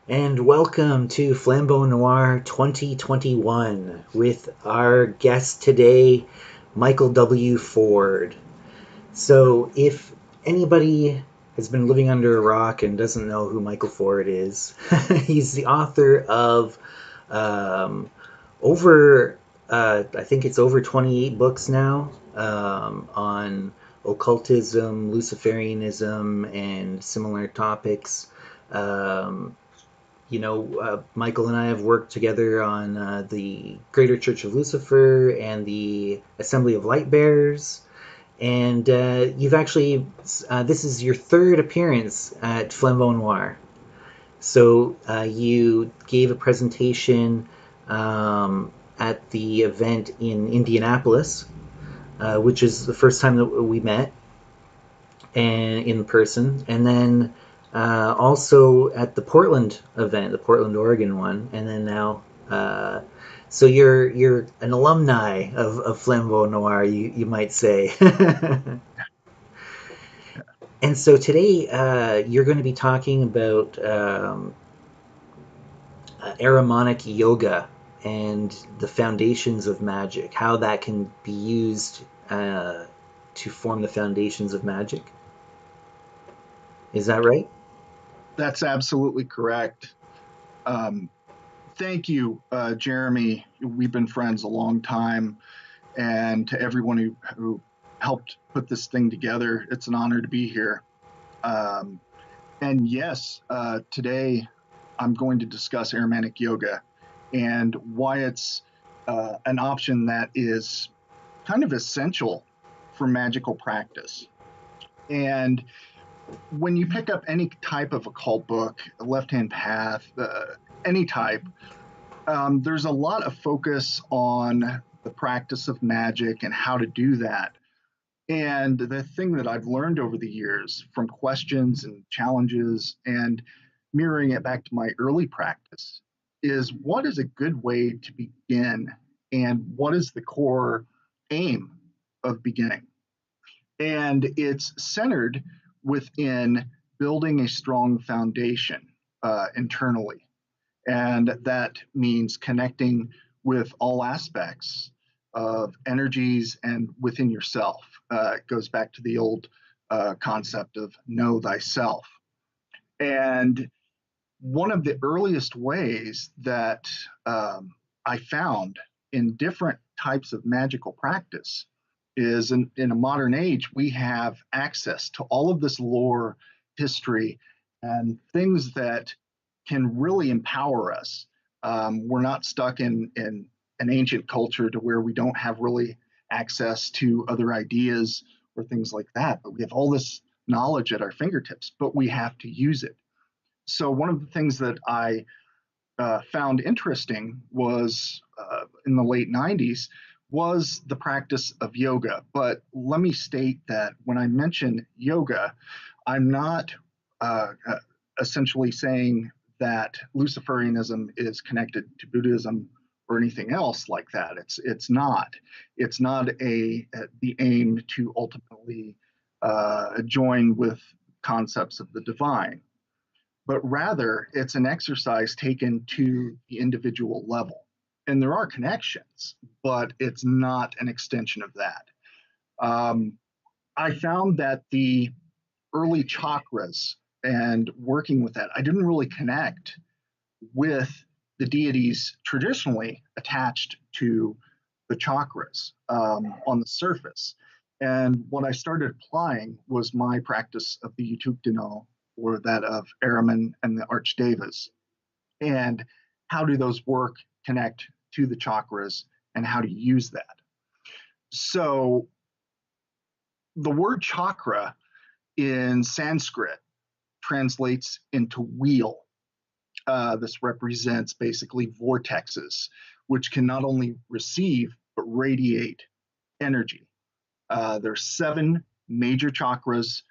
and welcome to Flambeau Noir 2021 with our guest today, Michael W. Ford. So, if anybody has been living under a rock and doesn't know who Michael Ford is, he's the author of um, over, I think it's over 28 books now on occultism, Luciferianism, and similar topics. Um, Michael and I have worked together on the Greater Church of Lucifer and the Assembly of Light Bearers. And you've actually, this is your third appearance at Flambeau Noir. So you gave a presentation at the event in Indianapolis, which is the first time that we met and in person, and then also at the Portland event, the Portland, Oregon one, and then now. So you're an alumni of Flambeau Noir, you might say. And so today you're going to be talking about Arimanic yoga and the foundations of magic, how that can be used to form the foundations of magic. Is that right? That's absolutely correct. Um, Thank you, Jeremy. We've been friends a long time, and to everyone who helped put this thing together, it's an honor to be here. Um, and yes, today I'm going to discuss Arimanic yoga and why it's an option that is kind of essential for magical practice. And when you pick up any type of occult book, Left-Hand Path, any type, there's a lot of focus on the practice of magic and how to do that. And the thing that I've learned over the years from questions and challenges and mirroring it back to my early practice is what is a good way to begin and what is the core aim of beginning? And it's centered within building a strong foundation internally. And that means connecting with all aspects of energies and within yourself. It goes back to the old concept of know thyself. And one of the earliest ways that I found in different types of magical practice is in a modern age, we have access to all of this lore, history, and things that can really empower us. We're not stuck in an ancient culture to where we don't have really access to other ideas or things like that, but we have all this knowledge at our fingertips, but we have to use it. So, one of the things that I found interesting was in the late 90s was the practice of yoga. But let me state that when I mention yoga, I'm not essentially saying that Luciferianism is connected to Buddhism or anything else like that. It's not. It's not the aim to ultimately join with concepts of the divine, but rather it's an exercise taken to the individual level. And there are connections, but it's not an extension of that. Um, I found that the early chakras and working with that, I didn't really connect with the deities traditionally attached to the chakras on the surface. And what I started applying was my practice of the Utukdino, or that of Ahriman and the Archdevas. And how do those work, connect to the chakras, and how to use that? So the word chakra in Sanskrit translates into wheel. This represents basically vortexes, which can not only receive but radiate energy. There's 7 major chakras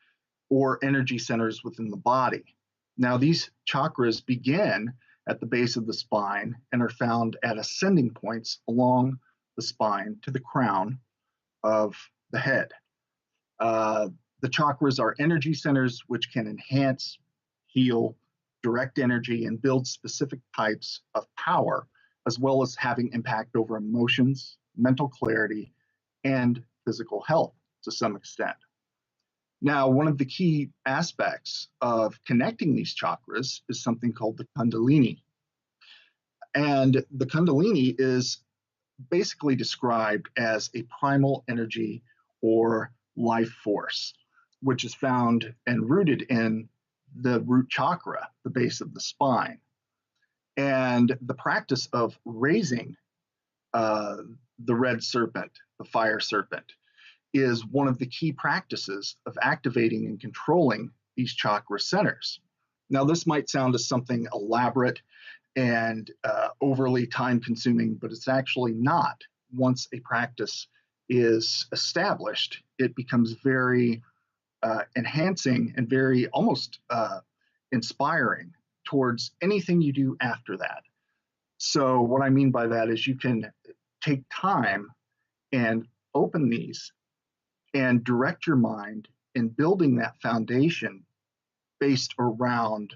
or energy centers within the body. Now, these chakras begin at the base of the spine and are found at ascending points along the spine to the crown of the head. Uh, the chakras are energy centers which can enhance, heal, direct energy, and build specific types of power, as well as having impact over emotions, mental clarity, and physical health to some extent. Now, one of the key aspects of connecting these chakras is something called the Kundalini. And the Kundalini is basically described as a primal energy or life force, which is found and rooted in the root chakra, the base of the spine. And the practice of raising the red serpent, the fire serpent, is one of the key practices of activating and controlling these chakra centers. Now, this might sound as something elaborate and overly time-consuming, but it's actually not. Once a practice is established, it becomes very enhancing and very almost inspiring towards anything you do after that. So what I mean by that is you can take time and open these and direct your mind in building that foundation based around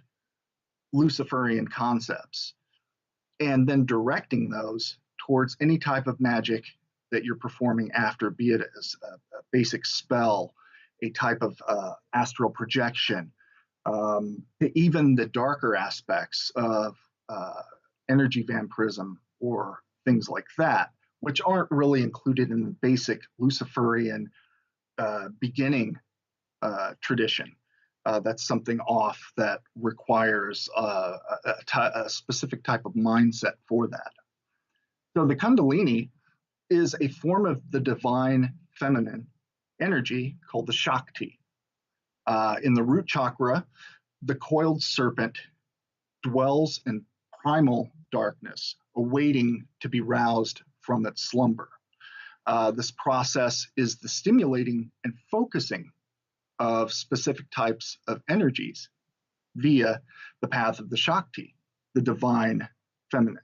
Luciferian concepts, and then directing those towards any type of magic that you're performing after, be it as a basic spell, a type of astral projection, even the darker aspects of energy vampirism or things like that, which aren't really included in the basic Luciferian beginning tradition. That's something off that requires a specific type of mindset for that. So the Kundalini is a form of the divine feminine energy called the Shakti. In the root chakra, the coiled serpent dwells in primal darkness, awaiting to be roused from its slumber. This process is the stimulating and focusing of specific types of energies via the path of the Shakti, the divine feminine.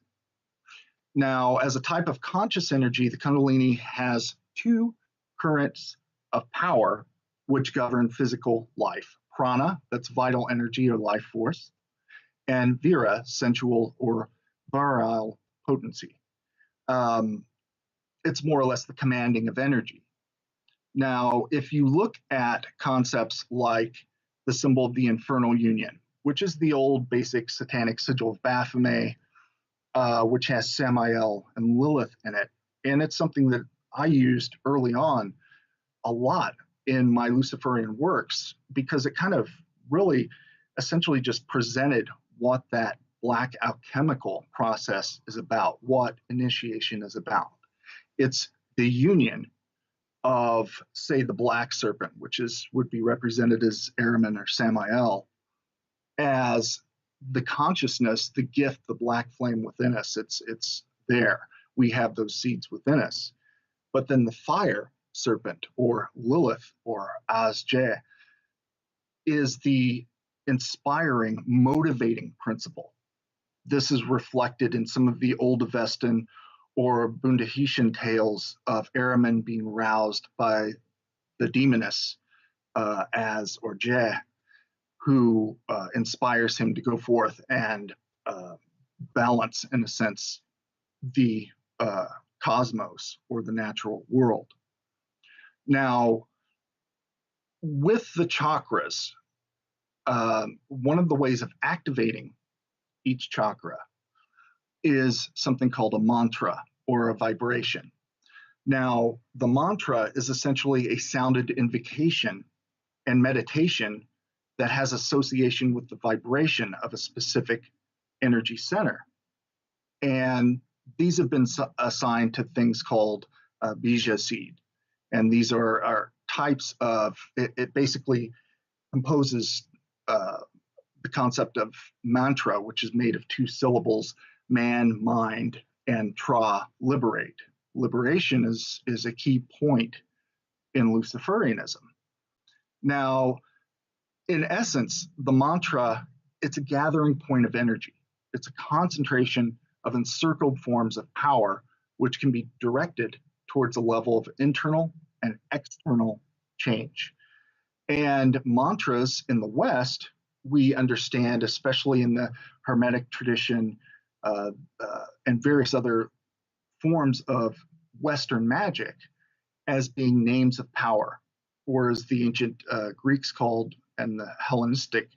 Now, as a type of conscious energy, the Kundalini has two currents of power which govern physical life. Prana, that's vital energy or life force, and Vira, sensual or virile potency. It's more or less the commanding of energy. Now, if you look at concepts like the symbol of the infernal union, which is the old basic satanic sigil of Baphomet, which has Samael and Lilith in it, and it's something that I used early on a lot in my Luciferian works, because it kind of really essentially just presented what that black alchemical process is about, what initiation is about. It's the union of, say, the black serpent, which would be represented as Ahriman or Samael, as the consciousness, the gift, the black flame within us. It's there. We have those seeds within us. But then the fire serpent, or Lilith, or Azje, is the inspiring, motivating principle. This is reflected in some of the Old Avestan or Bundahishn tales of Ahriman being roused by the demoness Az or Je, who inspires him to go forth and balance, in a sense, the cosmos or the natural world. Now, with the chakras, one of the ways of activating each chakra is something called a mantra or a vibration. Now, the mantra is essentially a sounded invocation and meditation that has association with the vibration of a specific energy center. And these have been assigned to things called bija seed. And these are types of, it basically composes the concept of mantra, which is made of two syllables: man, mind, and tra, liberate. Liberation is a key point in Luciferianism. Now, in essence, the mantra, it's a gathering point of energy. It's a concentration of encircled forms of power, which can be directed towards a level of internal and external change. And mantras in the West we understand, especially in the Hermetic tradition and various other forms of Western magic, as being names of power, or as the ancient Greeks called, and the Hellenistic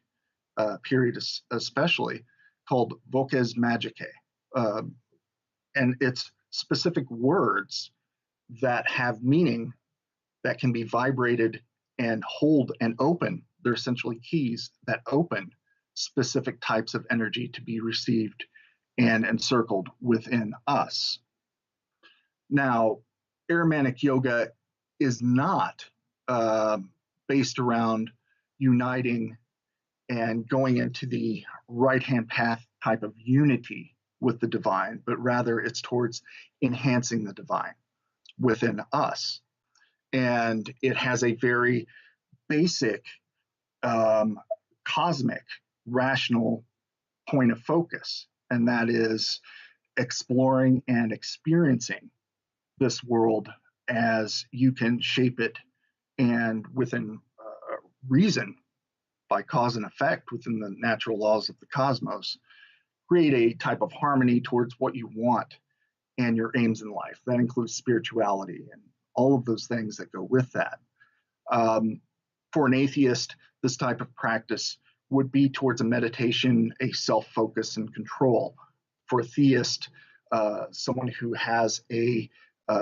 period especially, called voces magicae. And it's specific words that have meaning, that can be vibrated and hold and open. They're essentially keys that open specific types of energy to be received and encircled within us. Now, Arimanic yoga is not based around uniting and going into the right-hand path type of unity with the divine, but rather it's towards enhancing the divine within us. And it has a very basic, cosmic, rational point of focus, and that is exploring and experiencing this world as you can shape it, and within reason, by cause and effect, within the natural laws of the cosmos, create a type of harmony towards what you want and your aims in life. That includes spirituality and all of those things that go with that. For an atheist, this type of practice would be towards a meditation, a self-focus and control. For a theist, someone who has a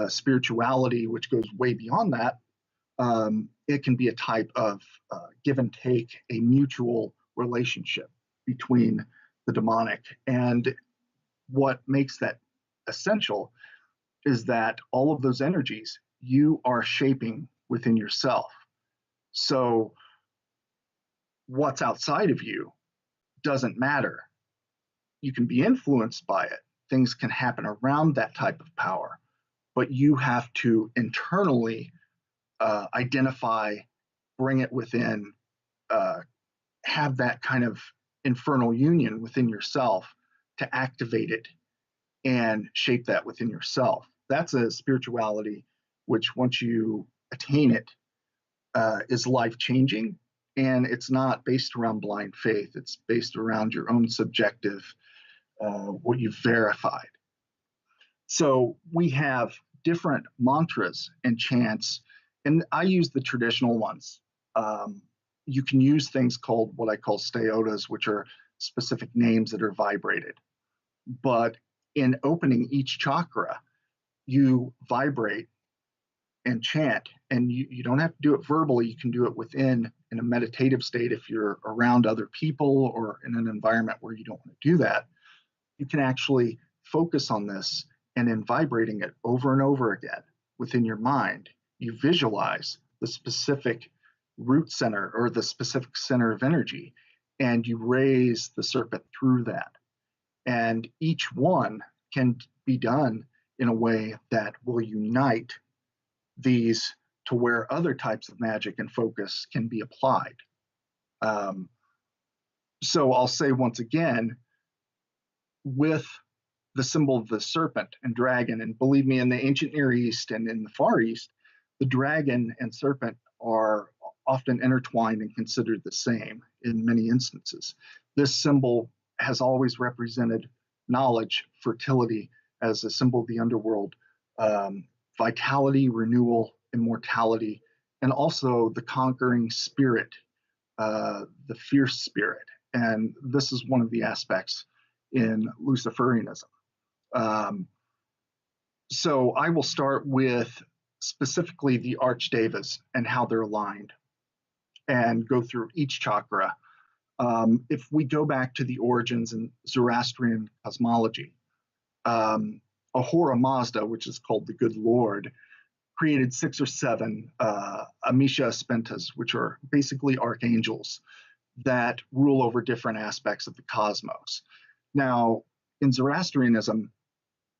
spirituality which goes way beyond that, it can be a type of give and take, a mutual relationship between the demonic. And what makes that essential is that all of those energies you are shaping within yourself. So what's outside of you doesn't matter. You can be influenced by it. Things can happen around that type of power, but you have to internally identify, bring it within, have that kind of infernal union within yourself to activate it and shape that within yourself. That's a spirituality which, once you attain it, is life-changing, and it's not based around blind faith. It's based around your own subjective, what you've verified. So we have different mantras and chants, and I use the traditional ones. You can use things called what I call steotas, which are specific names that are vibrated. But in opening each chakra, you vibrate and chant, and you don't have to do it verbally. You can do it within, in a meditative state. If you're around other people or in an environment where you don't want to do that, you can actually focus on this, and in vibrating it over and over again within your mind, you visualize the specific root center or the specific center of energy, and you raise the serpent through that. And each one can be done in a way that will unite these to where other types of magic and focus can be applied. So I'll say once again, with the symbol of the serpent and dragon, and believe me, in the ancient Near East and in the Far East, the dragon and serpent are often intertwined and considered the same in many instances. This symbol has always represented knowledge, fertility as a symbol of the underworld, vitality, renewal, immortality, and also the conquering spirit, the fierce spirit. And this is one of the aspects in Luciferianism. So I will start with specifically the archdevas and how they're aligned, and go through each chakra. If we go back to the origins in Zoroastrian cosmology, Ahura Mazda, which is called the Good Lord, created 6 or 7 Amisha Aspentas, which are basically archangels that rule over different aspects of the cosmos. Now, in Zoroastrianism,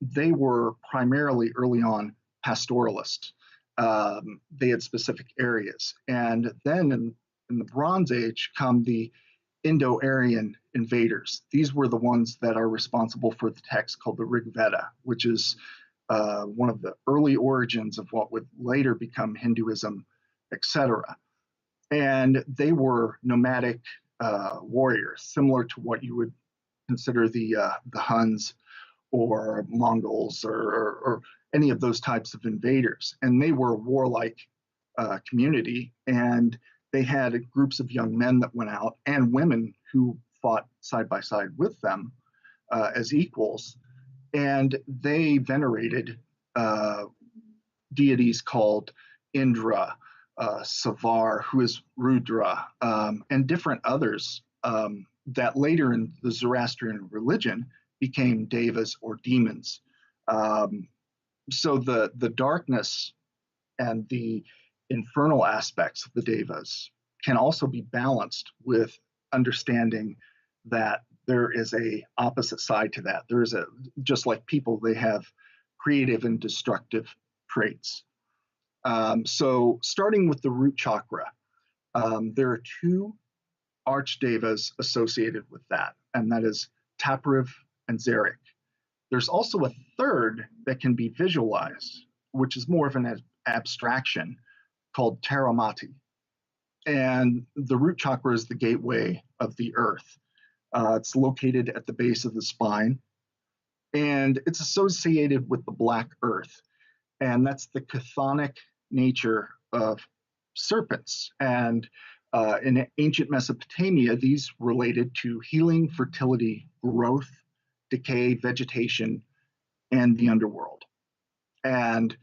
they were primarily early on pastoralists. They had specific areas. And then in the Bronze Age come the Indo-Aryan invaders. These were the ones that are responsible for the text called the Rig Veda, which is one of the early origins of what would later become Hinduism, etc. And they were nomadic warriors, similar to what you would consider the Huns or Mongols or any of those types of invaders. And they were a warlike community, and they had groups of young men that went out and women who fought side by side with them as equals. And they venerated deities called Indra, Savar, who is Rudra, and different others that later in the Zoroastrian religion became devas or demons. So the darkness and the infernal aspects of the devas can also be balanced with understanding that there is a opposite side to that. There is just like people, they have creative and destructive traits. So starting with the root chakra, there are two archdevas associated with that, and that is Tapriv and Zarek. There's also a third that can be visualized, which is more of an abstraction, called Taramati. And the root chakra is the gateway of the earth. It's located at the base of the spine, and it's associated with the black earth. And that's the chthonic nature of serpents. And in ancient Mesopotamia, these related to healing, fertility, growth, decay, vegetation, and the underworld. And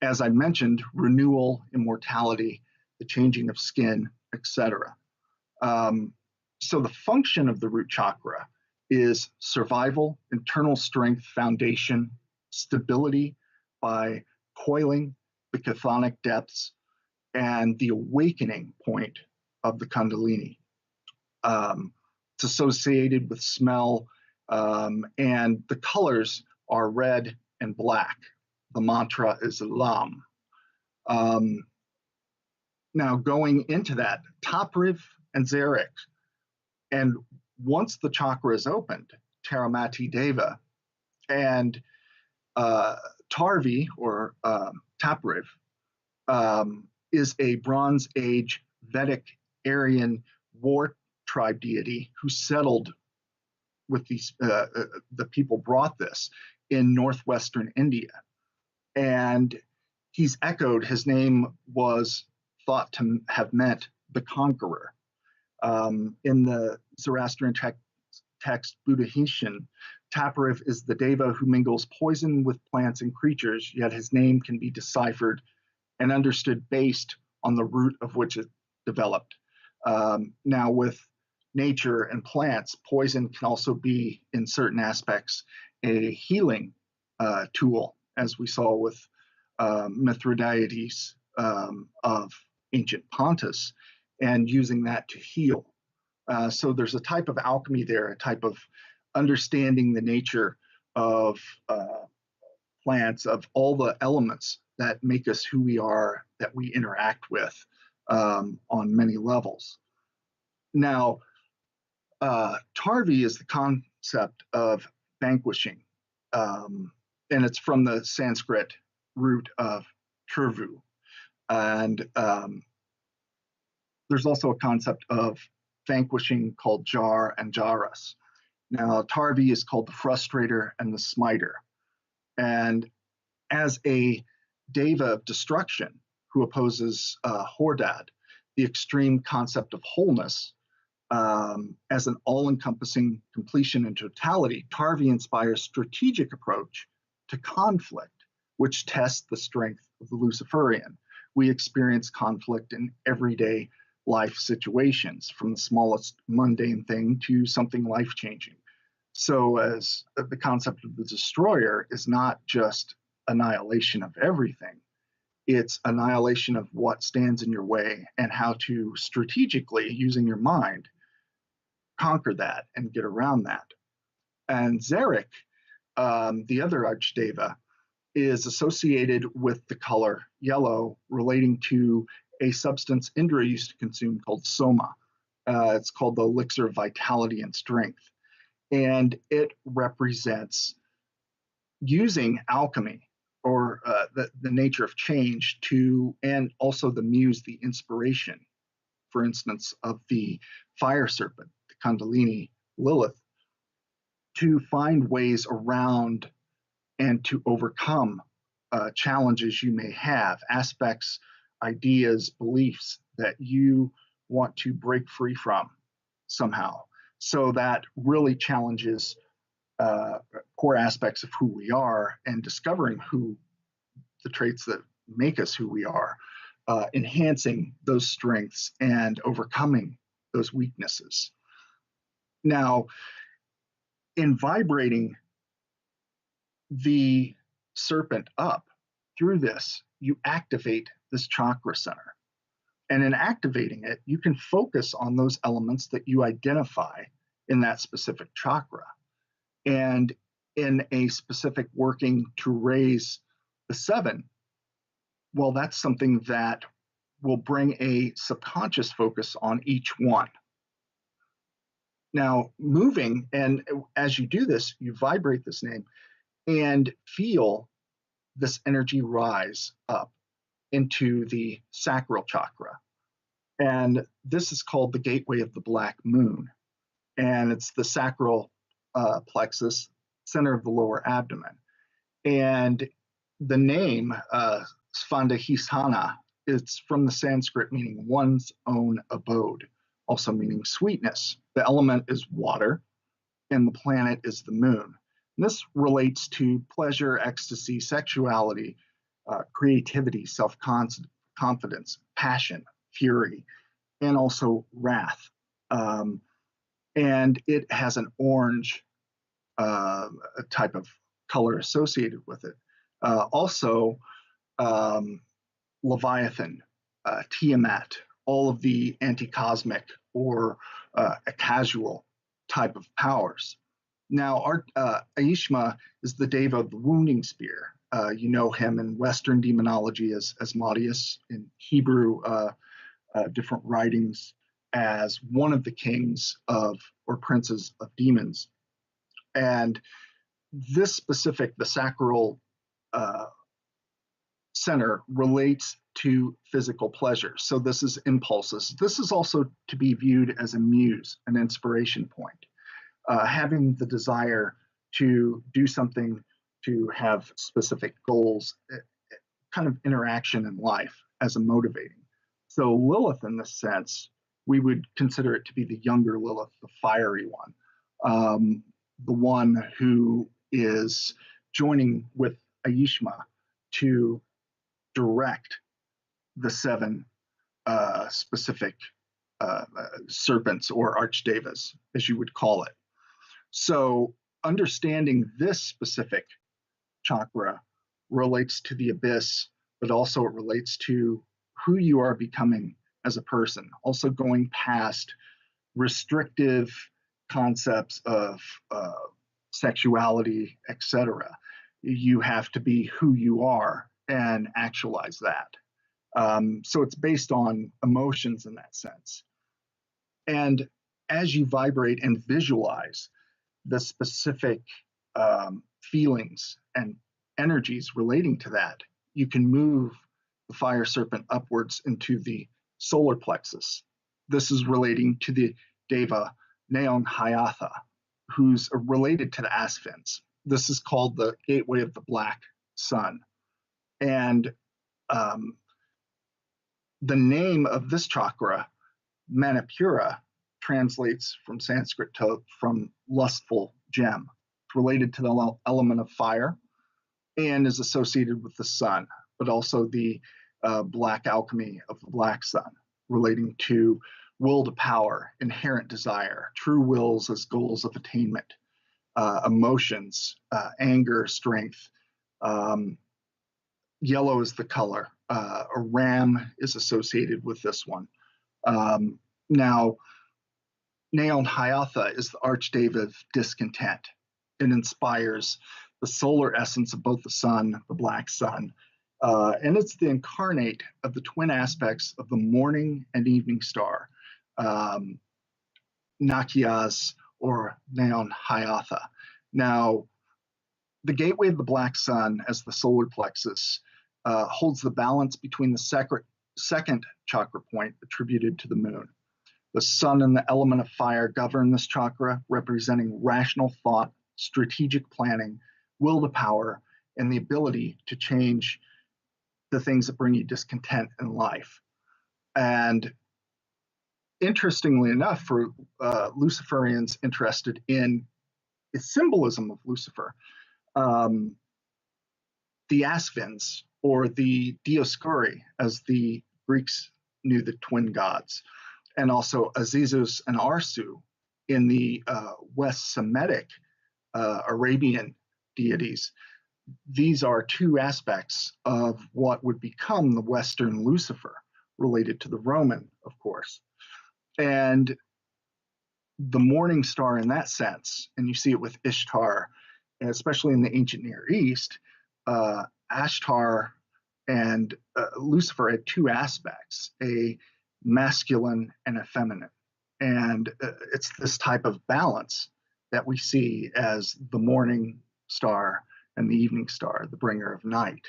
as I mentioned, renewal, immortality, the changing of skin, etc. So the function of the root chakra is survival, internal strength, foundation, stability by coiling the chthonic depths, and the awakening point of the Kundalini. It's associated with smell, and the colors are red and black. The mantra is Lam. Now going into that, Tapriv and Zarek, and once the chakra is opened, Taramati Deva, and Tarvi, or Tapriv, is a Bronze Age Vedic Aryan war tribe deity who settled with these, the people brought this in northwestern India. And he's echoed, his name was thought to have meant the conqueror. In the Zoroastrian text Buddhism, Tapriv is the deva who mingles poison with plants and creatures, yet his name can be deciphered and understood based on the root of which it developed. Now with nature and plants, poison can also be, in certain aspects, a healing tool, as we saw with Mithridates of ancient Pontus, and using that to heal. So there's a type of alchemy there, a type of understanding the nature of plants, of all the elements that make us who we are, that we interact with on many levels. Now, Tarvi is the concept of vanquishing, and it's from the Sanskrit root of turvu. And there's also a concept of vanquishing called Jar and Jaras. Now, Tarvi is called the frustrator and the smiter. And as a deva of destruction who opposes Hordad, the extreme concept of wholeness, as an all-encompassing completion and totality, Tarvi inspires strategic approach to conflict, which tests the strength of the Luciferian. We experience conflict in everyday life situations, from the smallest mundane thing to something life-changing. So as the concept of the destroyer is not just annihilation of everything, it's annihilation of what stands in your way and how to strategically, using your mind, conquer that and get around that. And Zarek, the other archdeva, is associated with the color yellow, relating to a substance Indra used to consume called soma. It's called the elixir of vitality and strength. And it represents using alchemy, or the nature of change, to, and also the muse, the inspiration, for instance, of the fire serpent, the Kundalini, Lilith, to find ways around and to overcome challenges you may have, aspects, ideas, beliefs that you want to break free from somehow. So that really challenges core aspects of who we are, and discovering the traits that make us who we are, enhancing those strengths and overcoming those weaknesses. Now, in vibrating the serpent up through this, you activate this chakra center. And in activating it, you can focus on those elements that you identify in that specific chakra. And in a specific working to raise the 7, well, that's something that will bring a subconscious focus on each one. Now, moving, and as you do this, you vibrate this name and feel this energy rise up into the Sacral Chakra. And this is called the gateway of the black moon. And it's the Sacral Plexus, center of the lower abdomen. And the name, Svandhisthana, it's from the Sanskrit meaning one's own abode, also meaning sweetness. The element is water, and the planet is the moon. And this relates to pleasure, ecstasy, sexuality, creativity, self-confidence, passion, fury, and also wrath. And it has an orange type of color associated with it. Also, Leviathan, Tiamat, all of the anti-cosmic or a casual type of powers. Now, Aishma is the deva of the wounding spear. You know him in Western demonology as Asmodeus, in Hebrew different writings as one of the kings of or princes of demons. And this specific, the sacral center, relates to physical pleasure. So this is impulses. This is also to be viewed as a muse, an inspiration point. Having the desire to do something, to have specific goals, kind of interaction in life as a motivating. So Lilith, in this sense, we would consider it to be the younger Lilith, the fiery one, the one who is joining with Aishma to direct the 7 specific serpents or archdevas, as you would call it. So understanding this specific chakra relates to the abyss, but also it relates to who you are becoming as a person, also going past restrictive concepts of sexuality, etc. You have to be who you are and actualize that. So it's based on emotions in that sense. And as you vibrate and visualize the specific feelings and energies relating to that, you can move the fire serpent upwards into the solar plexus. This is relating to the deva Neon Hyatha, who's related to the Asphins. This is called the gateway of the black sun. And the name of this chakra, Manipura, translates from Sanskrit from lustful gem. It's related to the element of fire and is associated with the sun, but also the black alchemy of the black sun, relating to will to power, inherent desire, true wills as goals of attainment, emotions, anger, strength. Yellow is the color. A ram is associated with this one. Now, Neon Hyatha is the archdeva of discontent. It inspires the solar essence of both the sun, the black sun, and it's the incarnate of the twin aspects of the morning and evening star, Nakias or Neon Hyatha. Now, the gateway of the black sun as the solar plexus holds the balance between the second chakra point attributed to the moon. The sun and the element of fire govern this chakra, representing rational thought, strategic planning, will to power, and the ability to change the things that bring you discontent in life. And interestingly enough, for Luciferians interested in the symbolism of Lucifer, the Asphins, or the Dioscuri, as the Greeks knew the twin gods, and also Azizus and Arsu in the West Semitic Arabian deities. These are two aspects of what would become the Western Lucifer, related to the Roman, of course. And the morning star in that sense, and you see it with Ishtar, and especially in the ancient Near East, Ashtar and Lucifer had two aspects, a masculine and a feminine. And it's this type of balance that we see as the morning star and the evening star, the bringer of night.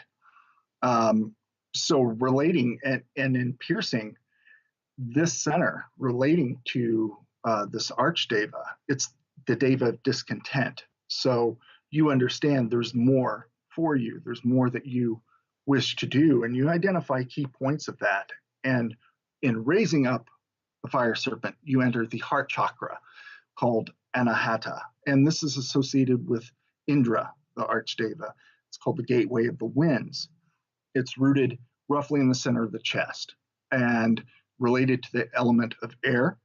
So relating and in piercing this center, relating to this archdeva, it's the deva of discontent. So you understand there's more for you. There's more that you wish to do, and you identify key points of that. And in raising up the fire serpent, you enter the heart chakra, called Anahata. And this is associated with Indra, the archdeva. It's called the gateway of the winds. It's rooted roughly in the center of the chest and related to the element of air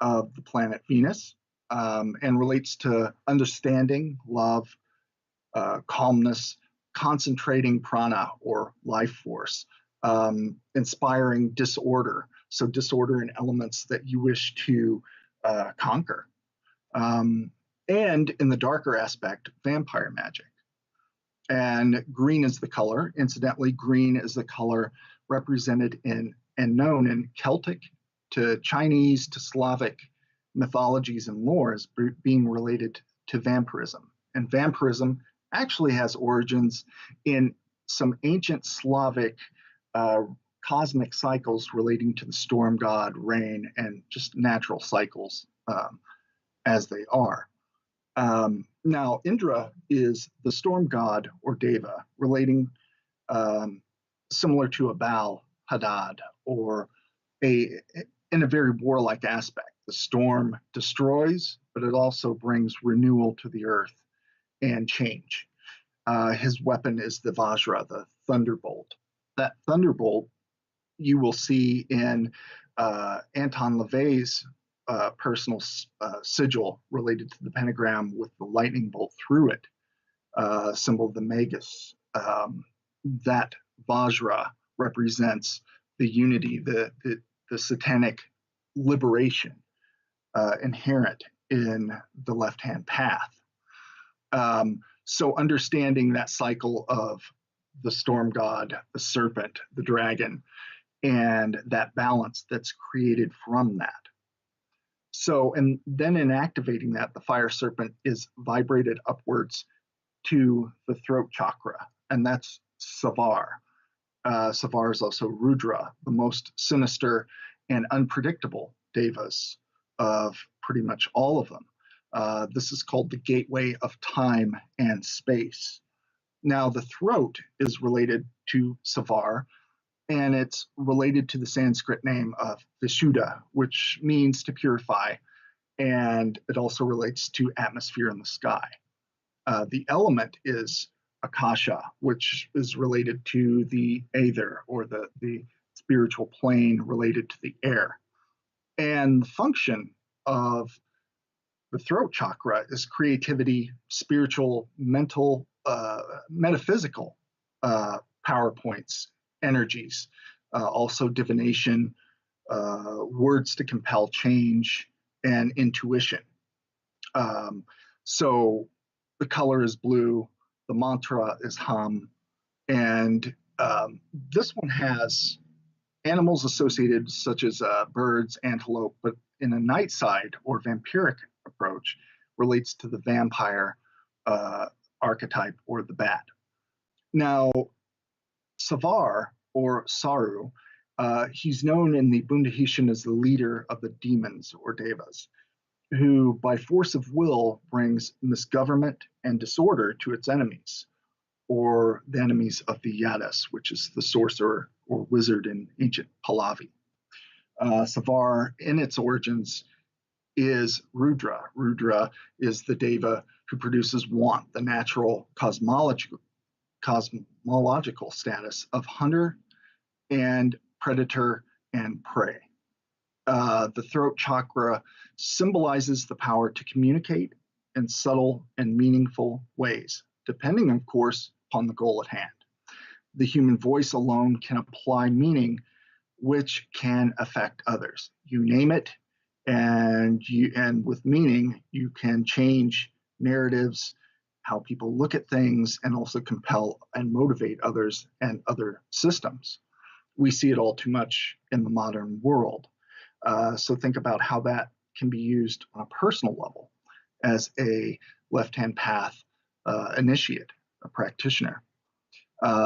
of the planet Venus, and relates to understanding, love, calmness, concentrating prana or life force, inspiring disorder. So disorder in elements that you wish to conquer. And in the darker aspect, vampire magic. And green is the color. Incidentally, green is the color represented in and known in Celtic to Chinese to Slavic mythologies and lore as being related to vampirism. And vampirism actually has origins in some ancient Slavic cosmic cycles relating to the storm god, rain, and just natural cycles as they are. Now, Indra is the storm god or deva, relating similar to a Baal Hadad, or in a very warlike aspect. The storm destroys, but it also brings renewal to the earth and change. His weapon is the Vajra, the thunderbolt. That thunderbolt you will see in Anton LaVey's personal sigil related to the pentagram with the lightning bolt through it, symbol of the Magus. That Vajra represents the unity, the satanic liberation inherent in the left-hand path. So understanding that cycle of the storm god, the serpent, the dragon, and that balance that's created from that. So, and then in activating that, the fire serpent is vibrated upwards to the throat chakra, and that's Savar. Savar is also Rudra, the most sinister and unpredictable devas of pretty much all of them. This is called the gateway of time and space. Now, the throat is related to Savar, and it's related to the Sanskrit name of Vishuddha, which means to purify, and it also relates to atmosphere in the sky. The element is Akasha, which is related to the aether, or the spiritual plane related to the air. And the function of the throat chakra is creativity, spiritual, mental, metaphysical PowerPoints, energies, also divination, words to compel change, and intuition. So the color is blue, the mantra is Hum, and this one has animals associated such as birds, antelope, but in a night side or vampiric approach relates to the vampire archetype or the bat. Now, Savar or Saru He's known in the Bundahishan as the leader of the demons or devas, who by force of will brings misgovernment and disorder to its enemies, or the enemies of the Yadis, which is the sorcerer or wizard in ancient Pahlavi. Savar, in its origins, is Rudra. Rudra is the deva who produces want, the natural cosmological status of hunter and predator and prey. The throat chakra symbolizes the power to communicate in subtle and meaningful ways, depending, of course, upon the goal at hand. The human voice alone can apply meaning which can affect others. You name it, and with meaning, you can change narratives, how people look at things, and also compel and motivate others and other systems. We see it all too much in the modern world. So think about how that can be used on a personal level as a left-hand path initiate, a practitioner.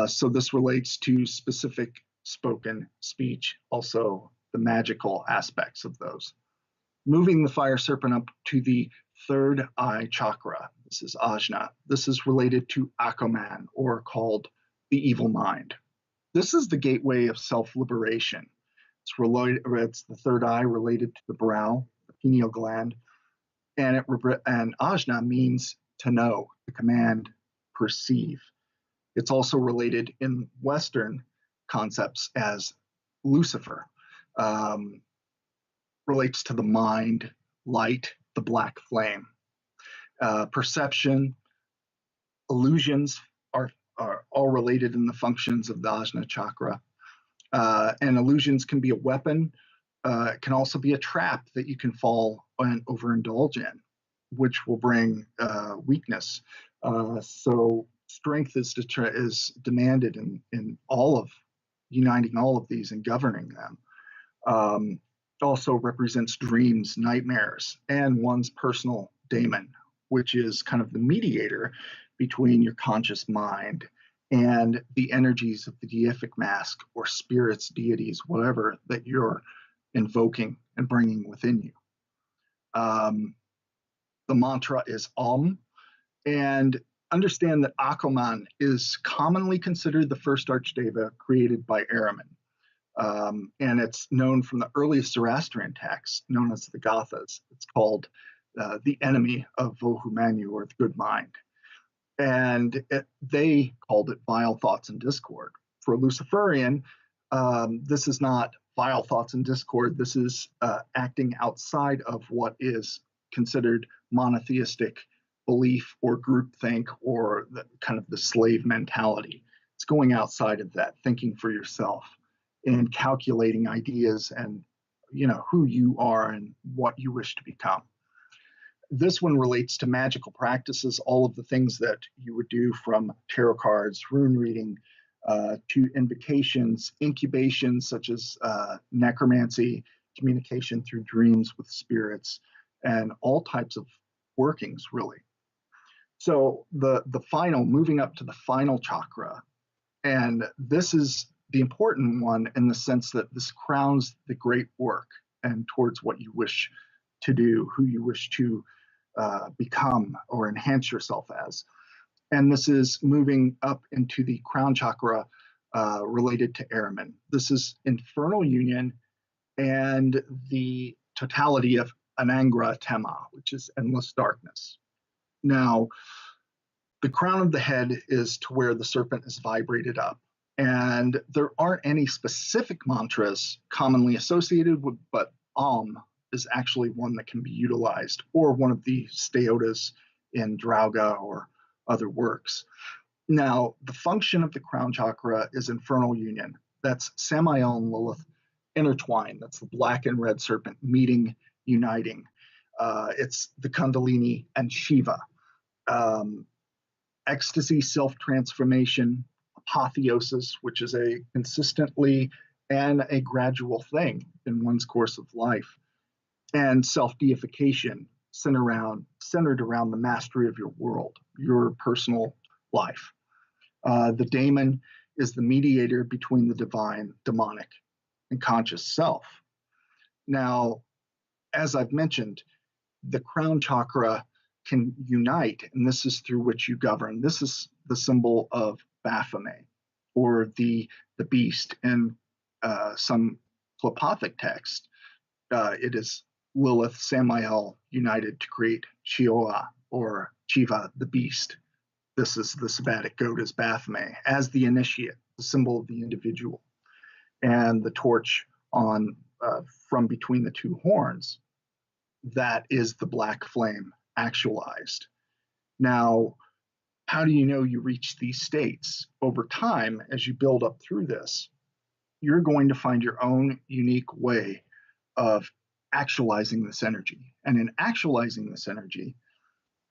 So this relates to specific spoken speech, also the magical aspects of those. Moving the fire serpent up to the third eye chakra. This is Ajna. This is related to Akuman, or called the evil mind. This is the gateway of self-liberation. It's the third eye related to the brow, the pineal gland, and Ajna means to know, to command, perceive. It's also related in Western concepts as Lucifer. Relates to the mind, light, the black flame. Perception, illusions are all related in the functions of the Ajna chakra. And illusions can be a weapon. It can also be a trap that you can fall and overindulge in, which will bring weakness. So strength is demanded in all of uniting all of these and governing them. Also represents dreams, nightmares, and one's personal daemon, which is kind of the mediator between your conscious mind and the energies of the deific mask or spirits, deities, whatever that you're invoking and bringing within you. The mantra is Om, and understand that Akuman is commonly considered the first archdeva created by Ahriman. And it's known from the earliest Zoroastrian texts, known as the Gathas. It's called the enemy of Vohumanyu, or the good mind. And they called it vile thoughts and discord. For Luciferian, this is not vile thoughts and discord. This is acting outside of what is considered monotheistic belief or groupthink, or kind of the slave mentality. It's going outside of that, thinking for yourself and calculating ideas and who you are and what you wish to become. This one relates to magical practices, all of the things that you would do, from tarot cards, rune reading, to invocations, incubations such as necromancy, communication through dreams with spirits, and all types of workings, really. So the final, moving up to the final chakra, and this is the important one in the sense that this crowns the great work and towards what you wish to do, who you wish to become or enhance yourself as. And this is moving up into the crown chakra related to Ahriman. This is infernal union and the totality of Anangra Tema, which is endless darkness. Now, the crown of the head is to where the serpent is vibrated up. And there aren't any specific mantras commonly associated with, but Om is actually one that can be utilized, or one of the steotas in Drauga or other works. Now, the function of the crown chakra is infernal union. That's Samael and Lilith intertwined. That's the black and red serpent meeting, uniting. It's the Kundalini and Shiva. Ecstasy, self-transformation, apotheosis, which is a consistently and a gradual thing in one's course of life, and self-deification centered around the mastery of your world, your personal life. The daemon is the mediator between the divine, demonic, and conscious self. Now, as I've mentioned, the crown chakra can unite, and this is through which you govern. This is the symbol of Baphomet, or the beast. In some Apotheca text, it is Lilith, Samael united to create Chioa, or Shiva, the beast. This is the Sabbatic goat as Baphomet, as the initiate, the symbol of the individual, and the torch on from between the two horns. That is the black flame actualized. Now, how do you know you reach these states? Over time, as you build up through this, you're going to find your own unique way of actualizing this energy. And in actualizing this energy,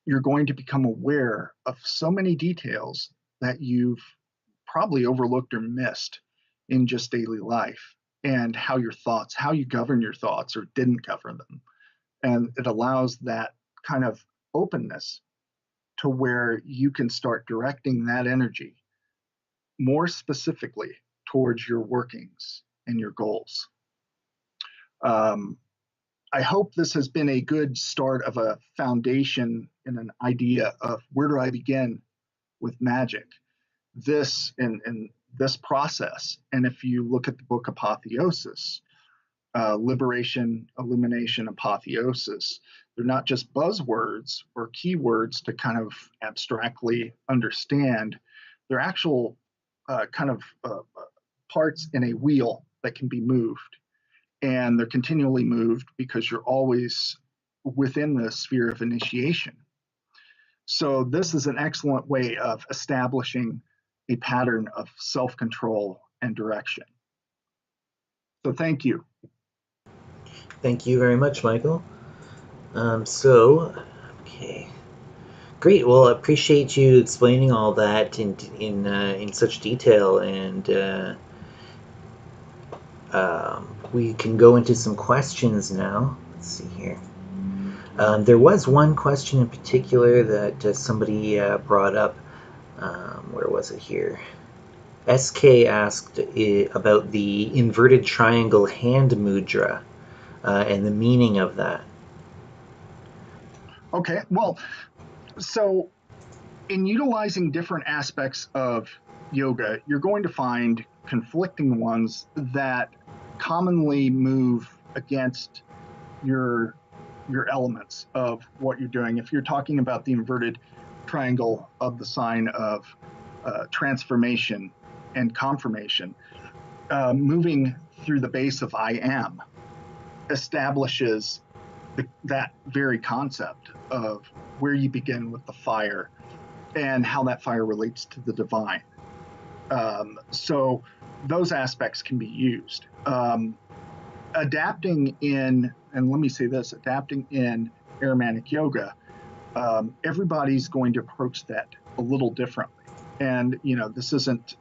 you're going to become aware of so many details that you've probably overlooked or missed in just daily life, and how you govern your thoughts or didn't govern them. And it allows that kind of openness to where you can start directing that energy more specifically towards your workings and your goals. I hope this has been a good start of a foundation and an idea of where do I begin with magic, this and this process. And if you look at the book Apotheosis, liberation, illumination, apotheosis, they're not just buzzwords or keywords to kind of abstractly understand. They're actual parts in a wheel that can be moved. And they're continually moved because you're always within the sphere of initiation. So this is an excellent way of establishing a pattern of self-control and direction. So thank you. Thank you very much, Michael. Okay. Great. Well, I appreciate you explaining all that in such detail, and we can go into some questions now. Let's see here. There was one question in particular that somebody brought up. Where was it here? SK asked about the inverted triangle hand mudra and the meaning of that. Okay, well, so in utilizing different aspects of yoga, you're going to find conflicting ones that commonly move against your elements of what you're doing. If you're talking about the inverted triangle of the sign of transformation and confirmation, moving through the base of I am establishes that very concept of where you begin with the fire and how that fire relates to the divine. So those aspects can be used. Adapting in Arimanic yoga, everybody's going to approach that a little differently. And, this isn't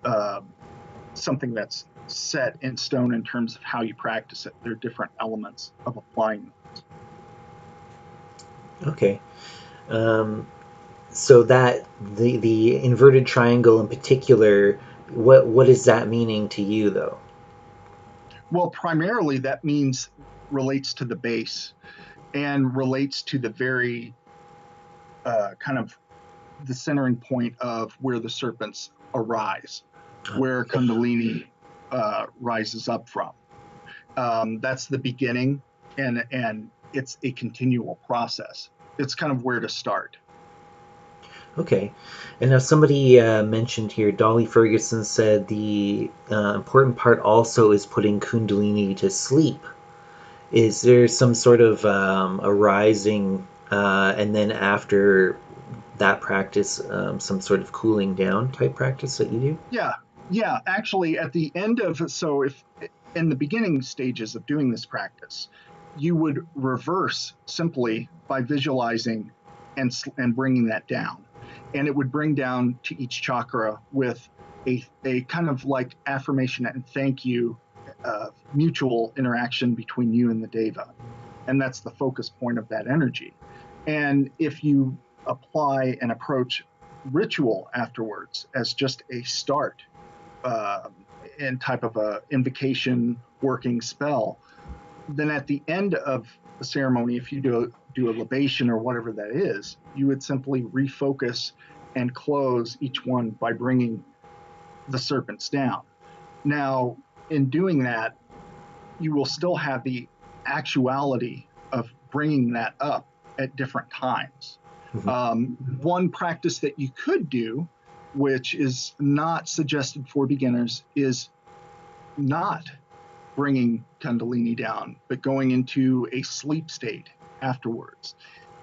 something that's set in stone in terms of how you practice it. There are different elements of applying it. Okay. So that the inverted triangle in particular, what is that meaning to you, though? Well, primarily that means relates to the base and relates to the very kind of the centering point of where the serpents arise, where Kundalini rises up from. That's the beginning, and it's a continual process. It's kind of where to start. Okay. And now somebody mentioned here, Dolly Ferguson said the important part also is putting Kundalini to sleep. Is there some sort of arising and then after that practice, some sort of cooling down type practice that you do? Yeah. Actually, at the end of, so if in the beginning stages of doing this practice, you would reverse simply by visualizing and bringing that down. And it would bring down to each chakra with a kind of like affirmation and thank you, mutual interaction between you and the Deva. And that's the focus point of that energy. And if you apply and approach ritual afterwards as just a start in type of a invocation working spell, then at the end of the ceremony, if you do a libation or whatever that is, you would simply refocus and close each one by bringing the serpents down. Now, in doing that, you will still have the actuality of bringing that up at different times. One practice that you could do, which is not suggested for beginners, is not bringing Kundalini down, but going into a sleep state afterwards.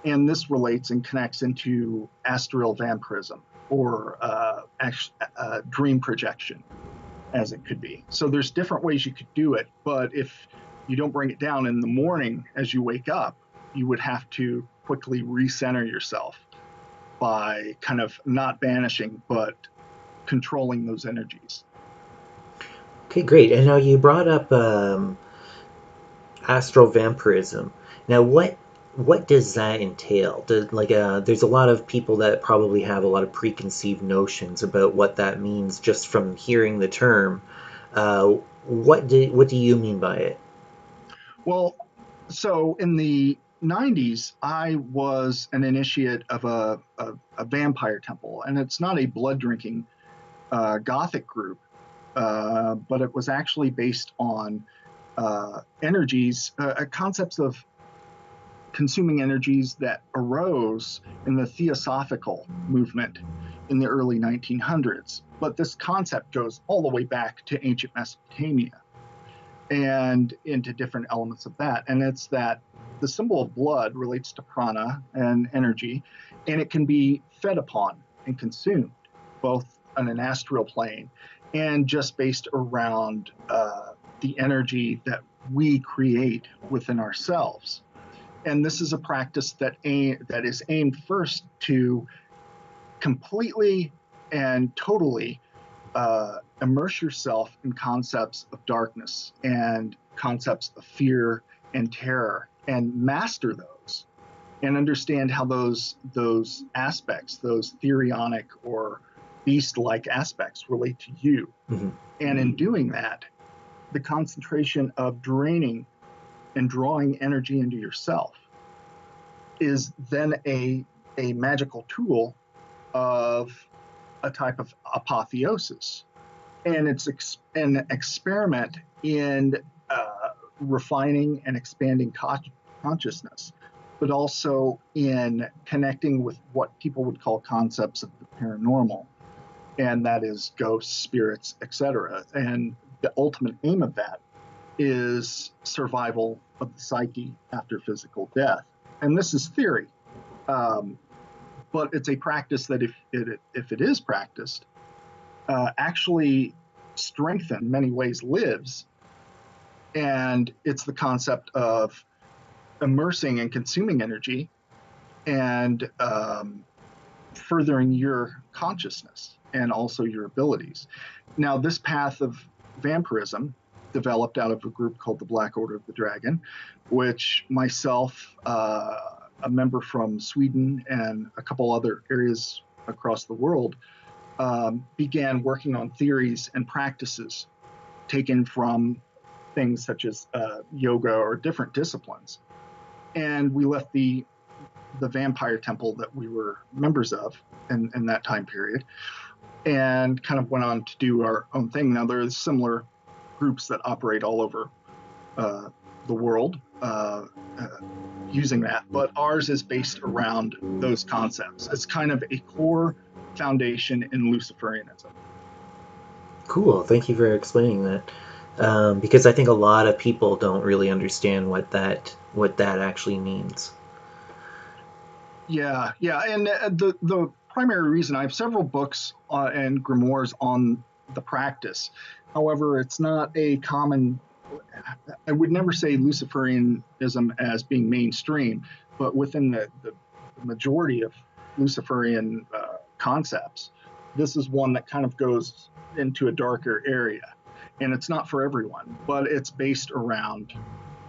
And this relates and connects into astral vampirism or dream projection, as it could be. So there's different ways you could do it, but if you don't bring it down in the morning as you wake up, you would have to quickly recenter yourself by kind of not banishing, but controlling those energies. Okay, great. And now you brought up astral vampirism. Now, what does that entail? There's a lot of people that probably have a lot of preconceived notions about what that means just from hearing the term. What do you mean by it? Well, so in the 90s, I was an initiate of a vampire temple, and it's not a blood drinking Gothic group, but it was actually based on energies, concepts of consuming energies that arose in the Theosophical movement in the early 1900s. But this concept goes all the way back to ancient Mesopotamia and into different elements of that. And it's that the symbol of blood relates to prana and energy, and it can be fed upon and consumed, both on an astral plane and just based around the energy that we create within ourselves. And this is a practice that is aimed first to completely and totally immerse yourself in concepts of darkness and concepts of fear and terror, and master those and understand how those aspects, those therionic or beast-like aspects, relate to you. Mm-hmm. And in doing that, the concentration of draining and drawing energy into yourself is then a magical tool of a type of apotheosis. And it's an experiment in refining and expanding consciousness, but also in connecting with what people would call concepts of the paranormal, and that is ghosts, spirits, etc. And the ultimate aim of that is survival of the psyche after physical death. And this is theory, but it's a practice that, if it is practiced, actually strengthened in many ways lives. And it's the concept of immersing and consuming energy and furthering your consciousness and also your abilities. Now, this path of vampirism developed out of a group called the Black Order of the Dragon, which myself, a member from Sweden and a couple other areas across the world, began working on theories and practices taken from things such as yoga or different disciplines. And we left the vampire temple that we were members of in that time period and kind of went on to do our own thing. Now, there are similar groups that operate all over the world using that, but ours is based around those concepts. It's kind of a core foundation in Luciferianism. Cool. Thank you for explaining that. Because I think a lot of people don't really understand what that actually means. Yeah, and the primary reason, I have several books and grimoires on the practice. However, it's not a common. I would never say Luciferianism as being mainstream, but within the majority of Luciferian concepts, this is one that kind of goes into a darker area. And it's not for everyone, but it's based around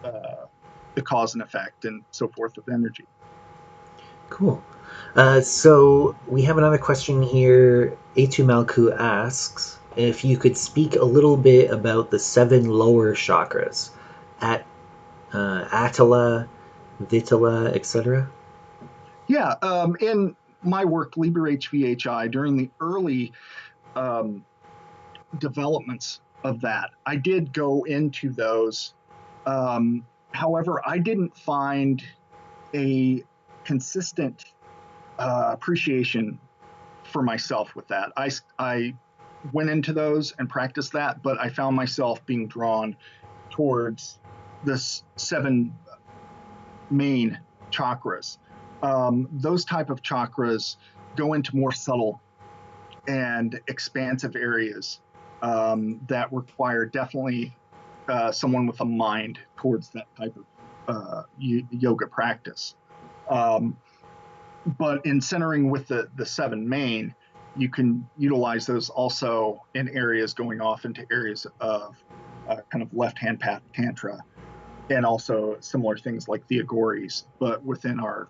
the cause and effect and so forth of energy. Cool. So we have another question here. A2 Malku asks, if you could speak a little bit about the 7 lower chakras, at Attila, Vitala, etc. Yeah, in my work, Liber HVHI, during the early developments of that, I did go into those. However, I didn't find a consistent appreciation for myself with that. I went into those and practiced that, but I found myself being drawn towards this 7 main chakras. Those type of chakras go into more subtle and expansive areas that require definitely someone with a mind towards that type of yoga practice. But in centering with the 7 main, you can utilize those also in areas going off into areas of kind of left-hand path tantra, and also similar things like the agories, but within our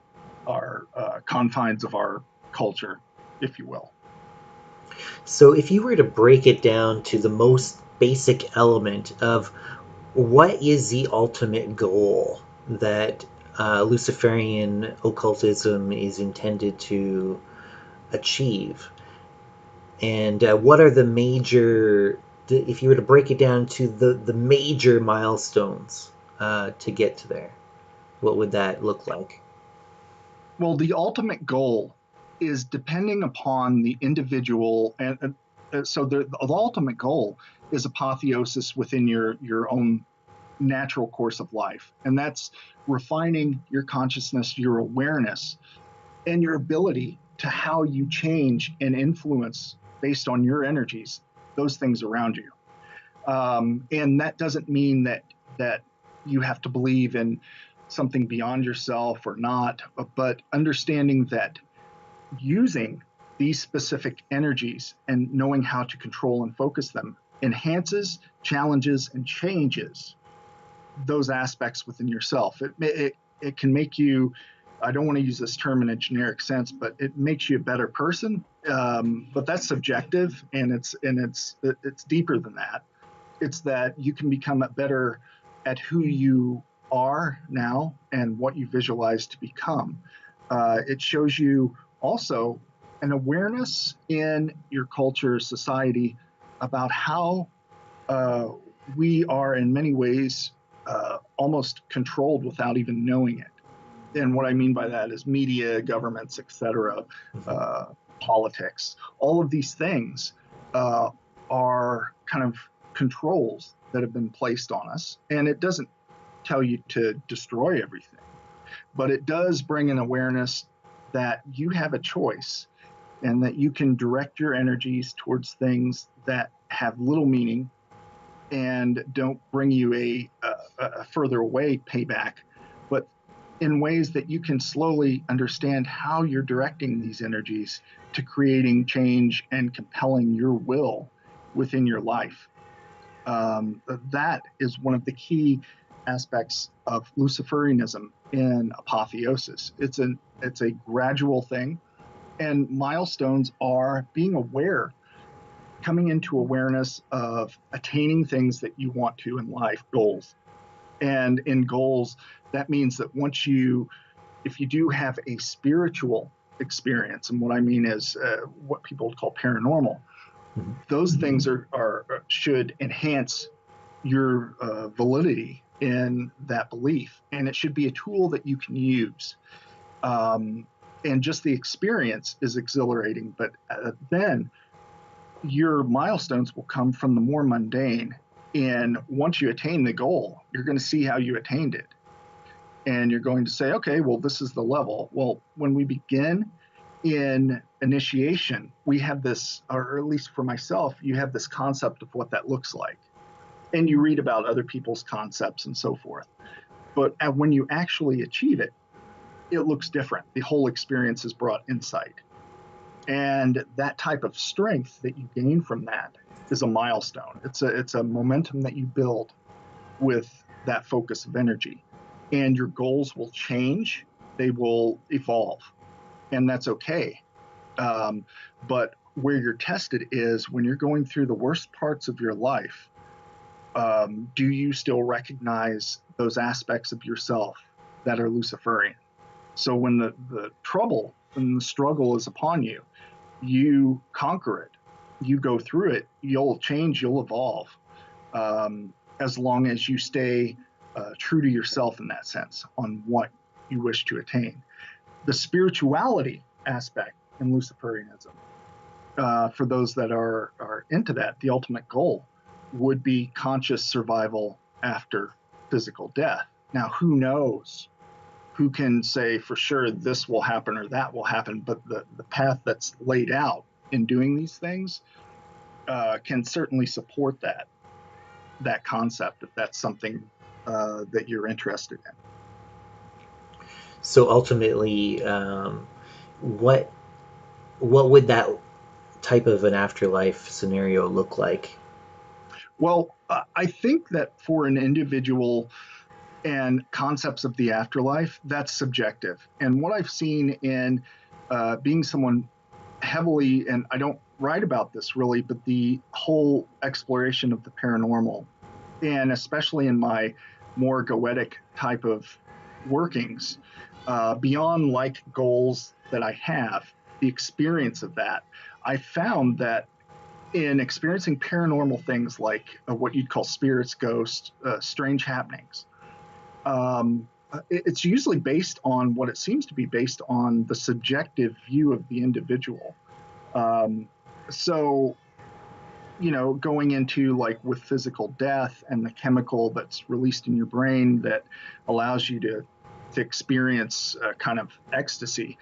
confines of our culture, if you will. So if you were to break it down to the most basic element of what is the ultimate goal that Luciferian occultism is intended to achieve, and what are the major, if you were to break it down to the major milestones to get to there, what would that look like? Well, the ultimate goal is depending upon the individual, and so the ultimate goal is apotheosis within your own natural course of life, and that's refining your consciousness, your awareness, and your ability to how you change and influence based on your energies, those things around you. And that doesn't mean that you have to believe in something beyond yourself or not, but understanding that using these specific energies and knowing how to control and focus them enhances, challenges, and changes those aspects within yourself. It can make you, I don't want to use this term in a generic sense, but it makes you a better person. But that's subjective, and it's deeper than that. It's that you can become better at who you are now and what you visualize to become. It shows you also an awareness in your culture, society, about how we are in many ways almost controlled without even knowing it. And what I mean by that is media, governments, etc., politics. All of these things are kind of controls that have been placed on us. And it doesn't tell you to destroy everything, but it does bring an awareness that you have a choice and that you can direct your energies towards things that have little meaning and don't bring you a further away payback, but in ways that you can slowly understand how you're directing these energies to creating change and compelling your will within your life. That is one of the key aspects of Luciferianism in apotheosis. It's a gradual thing, and milestones are being aware, coming into awareness of attaining things that you want to in life, goals. And in goals, that means that if you do have a spiritual experience, and what I mean is what people call paranormal, those things should enhance your validity in that belief, and it should be a tool that you can use. And just the experience is exhilarating, but then your milestones will come from the more mundane. And once you attain the goal, you're going to see how you attained it. And you're going to say, okay, well, this is the level. Well, when we begin in initiation, we have this, or at least for myself, you have this concept of what that looks like. And you read about other people's concepts and so forth. But when you actually achieve it, it looks different. The whole experience has brought insight. And that type of strength that you gain from that is a milestone. It's a momentum that you build with that focus of energy. And your goals will change. They will evolve. And that's okay. But where you're tested is when you're going through the worst parts of your life. Do you still recognize those aspects of yourself that are Luciferian? So when the trouble and the struggle is upon you, you conquer it, you go through it, you'll change, you'll evolve, as long as you stay true to yourself in that sense on what you wish to attain. The spirituality aspect in Luciferianism, for those that are into that, the ultimate goal would be conscious survival after physical death. Now, who knows? Who can say for sure this will happen or that will happen? But the path that's laid out in doing these things can certainly support that concept, if that's something that you're interested in. So ultimately, what would that type of an afterlife scenario look like? Well, I think that for an individual and concepts of the afterlife, that's subjective. And what I've seen in being someone heavily, and I don't write about this really, but the whole exploration of the paranormal, and especially in my more goetic type of workings, beyond like goals that I have, the experience of that, I found that in experiencing paranormal things like what you'd call spirits, ghosts, strange happenings, it's usually based on what it seems to be based on the subjective view of the individual. So, going into like with physical death and the chemical that's released in your brain that allows you to experience kind of ecstasy.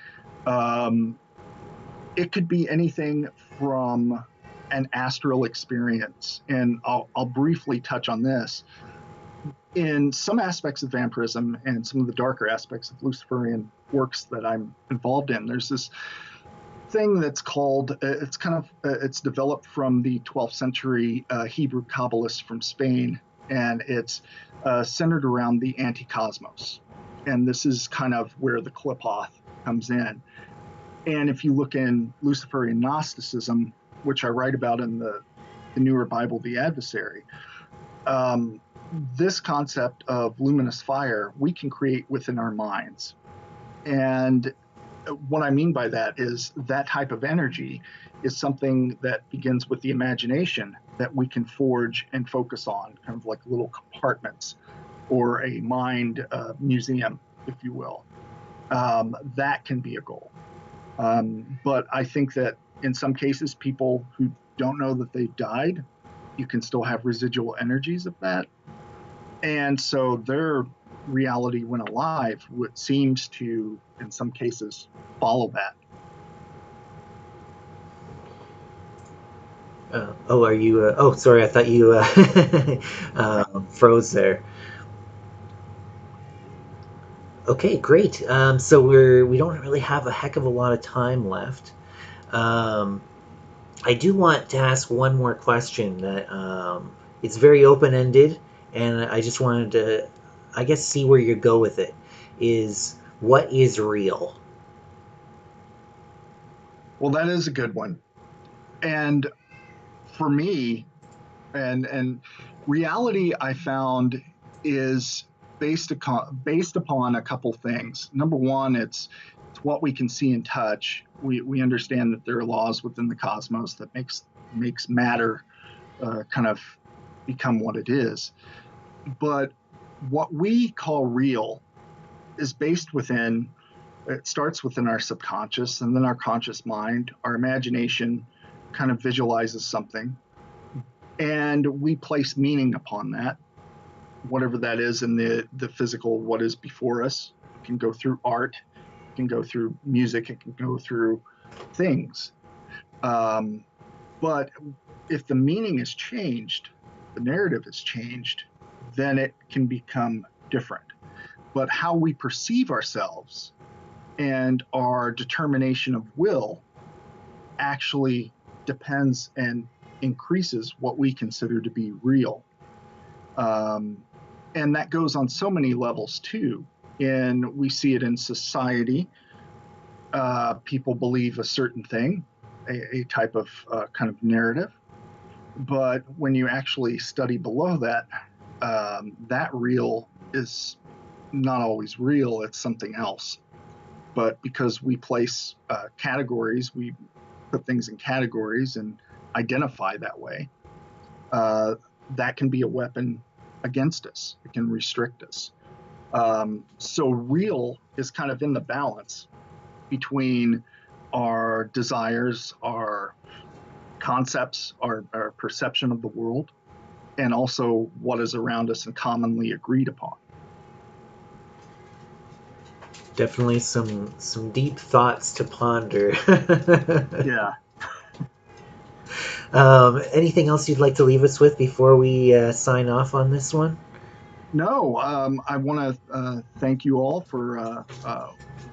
It could be anything from an astral experience. And I'll briefly touch on this. In some aspects of vampirism and some of the darker aspects of Luciferian works that I'm involved in, there's this thing that's called, it's developed from the 12th century Hebrew Kabbalists from Spain, and it's centered around the anti-cosmos. And this is kind of where the Qliphoth comes in. And if you look in Luciferian Gnosticism, which I write about in the newer Bible, The Adversary, this concept of luminous fire we can create within our minds. And what I mean by that is that type of energy is something that begins with the imagination that we can forge and focus on, kind of like little compartments or a mind museum, if you will. That can be a goal. But I think that in some cases, people who don't know that they've died, you can still have residual energies of that. And so their reality when alive seems to, in some cases, follow that. Are you? Sorry, I thought you froze there. Okay, great. So we don't really have a heck of a lot of time left. I do want to ask one more question that it's very open-ended, and I just wanted to, I guess, see where you go with it. Is what is real? Well, that is a good one. And for me, and reality, I found, is based upon a couple things. Number one, it's what we can see and touch. We understand that there are laws within the cosmos that makes matter kind of become what it is. But what we call real is based within, it starts within our subconscious and then our conscious mind. Our imagination kind of visualizes something, and we place meaning upon that, whatever that is in the physical, what is before us. It can go through art, it can go through music, it can go through things. But if the meaning is changed, the narrative is changed, then it can become different. But how we perceive ourselves and our determination of will actually depends and increases what we consider to be real. And that goes on so many levels too. And we see it in society. People believe a certain thing, a type of kind of narrative. But when you actually study below that, that real is not always real, it's something else. But because we place categories, we put things in categories and identify that way, that can be a weapon against us. It can restrict us. So real is kind of in the balance between our desires, our concepts, our perception of the world, and also what is around us and commonly agreed upon. Definitely some deep thoughts to ponder. Yeah. Anything else you'd like to leave us with before we sign off on this one? No, I want to thank you all for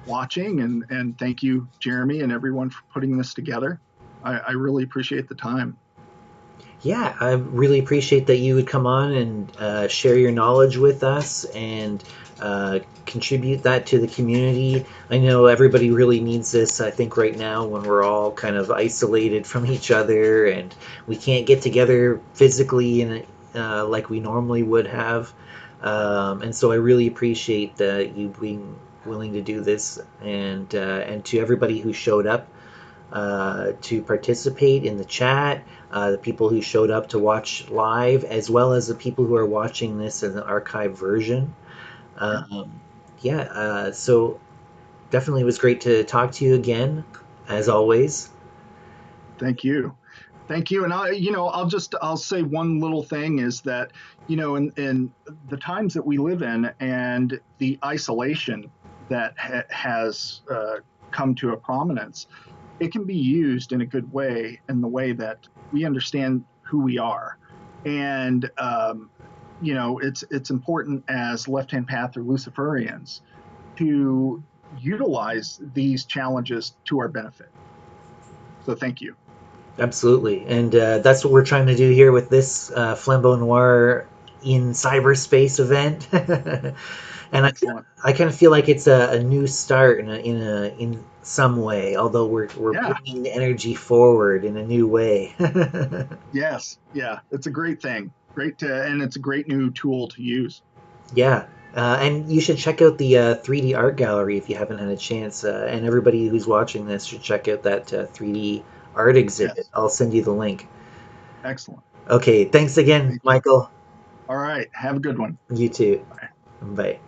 watching, and thank you, Jeremy, and everyone for putting this together. I really appreciate the time. Yeah, I really appreciate that you would come on and share your knowledge with us and contribute that to the community. I know everybody really needs this, I think, right now when we're all kind of isolated from each other and we can't get together physically like we normally would have. And so I really appreciate you being willing to do this, and to everybody who showed up to participate in the chat, the people who showed up to watch live, as well as the people who are watching this in the archive version. So definitely was great to talk to you again, as always. Thank you. Thank you. And I'll say one little thing is that, in the times that we live in and the isolation that has come to a prominence, it can be used in a good way, in the way that we understand who we are. And, it's important as Left-Hand Path or Luciferians to utilize these challenges to our benefit. So thank you. Absolutely, and that's what we're trying to do here with this Flambeau Noir in cyberspace event. And I kind of feel like it's a new start in some way, although we're bringing the energy forward in a new way. Yes, yeah, it's a great thing. And it's a great new tool to use. Yeah. And you should check out the 3D art gallery if you haven't had a chance. And everybody who's watching this should check out that 3D art exhibit. Yes. I'll send you the link. Excellent. Okay. Thanks again, Michael. All right. Have a good one. You too. Bye. Bye.